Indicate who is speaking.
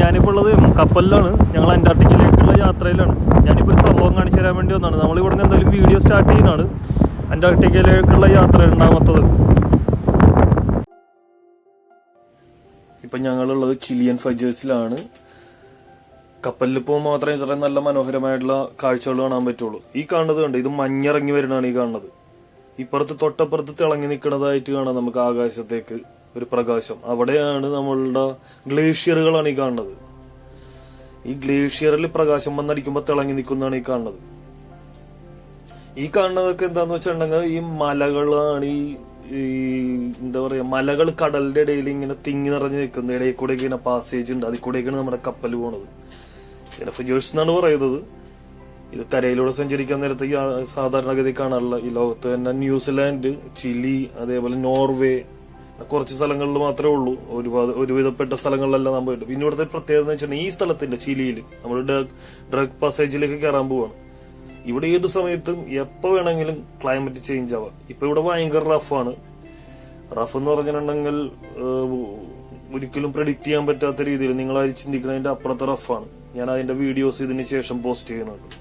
Speaker 1: ഞാനിപ്പോൾ ഉള്ളത് കപ്പലിലാണ്. ഞങ്ങൾ അന്റാർട്ടിക്കയിലേക്കുള്ള യാത്രയിലാണ്. ഞാനിപ്പോൾ ഒരു സംഭവം കാണിച്ചു തരാൻ വേണ്ടി വന്നതാണ്. നമ്മളിവിടെ നിന്ന് എന്തായാലും വീഡിയോ സ്റ്റാർട്ട് ചെയ്യുന്നതാണ്. അന്റാർട്ടിക്കയിലേക്കുള്ള യാത്ര രണ്ടാമത്തത്. ഇപ്പം ഞങ്ങളുള്ളത് ചിലിയൻ ഫൈജേഴ്സിലാണ്. കപ്പലിൽ പോകുമ്പോൾ മാത്രമേ ഇത്രയും നല്ല മനോഹരമായിട്ടുള്ള കാഴ്ചകൾ കാണാൻ പറ്റുള്ളൂ. ഈ കാണുന്നത് കണ്ട് ഇത് മഞ്ഞിറങ്ങി വരുന്നതാണ് ഈ കാണുന്നത്. ഇപ്പുറത്ത് തൊട്ടപ്പുറത്ത് തിളങ്ങി നിൽക്കുന്നതായിട്ട് കാണാം നമുക്ക് ആകാശത്തേക്ക് ഒരു പ്രകാശം. അവിടെയാണ് നമ്മളുടെ ഗ്ലേഷ്യറുകളാണ് ഈ കാണുന്നത്. ഈ ഗ്ലേഷ്യറിൽ പ്രകാശം വന്നടിക്കുമ്പോൾ തിളങ്ങി നിൽക്കുന്നതാണ് ഈ കാണുന്നത്. ഈ കാണുന്നതൊക്കെ എന്താന്ന് വെച്ചിട്ടുണ്ടെങ്കിൽ ഈ മലകളാണ്. ഈ എന്താ പറയാ, മലകൾ കടലിന്റെ ഇടയിൽ ഇങ്ങനെ തിങ്ങി നിറഞ്ഞു നിൽക്കുന്നത്. ഇടയിൽ കൂടെ ഇങ്ങനെ പാസേജ് ഉണ്ട്, അതിൽ കൂടെയൊക്കെയാണ് നമ്മുടെ കപ്പൽ പോണത്. ഫൈജേഴ്സ് എന്നാണ് പറയുന്നത്. ഇത് കരയിലൂടെ സഞ്ചരിക്കാൻ നേരത്തെ സാധാരണഗതി കാണാറില്ല. ഈ ലോകത്ത് തന്നെ ന്യൂസിലാൻഡ്, ചിലി, അതേപോലെ നോർവേ, കുറച്ച് സ്ഥലങ്ങളിൽ മാത്രമേ ഉള്ളൂ. ഒരുവിധപ്പെട്ട സ്ഥലങ്ങളിലെല്ലാം നമ്മൾ പോയിട്ട്. പിന്നെ ഇവിടുത്തെ പ്രത്യേകത എന്ന് വെച്ചിട്ടുണ്ടെങ്കിൽ ഈ സ്ഥലത്തിന്റെ ചിലിയിൽ നമ്മൾ ഡ്രഗ് പാസേജിലേക്ക് കയറാൻ പോവാണ്. ഇവിടെ ഏത് സമയത്തും എപ്പോ വേണമെങ്കിലും ക്ലൈമറ്റ് ചേഞ്ച് ആവാം. ഇപ്പൊ ഇവിടെ ഭയങ്കര റഫാണ്. റഫ് എന്ന് പറഞ്ഞിട്ടുണ്ടെങ്കിൽ ഒരിക്കലും പ്രെഡിക്റ്റ് ചെയ്യാൻ പറ്റാത്ത രീതിയിൽ നിങ്ങളാരും ചിന്തിക്കുന്നതിന്റെ അപ്പുറത്തെ റഫാണ്. ഞാൻ അതിന്റെ വീഡിയോസ് ഇതിന് ശേഷം പോസ്റ്റ് ചെയ്യുന്നുണ്ട്.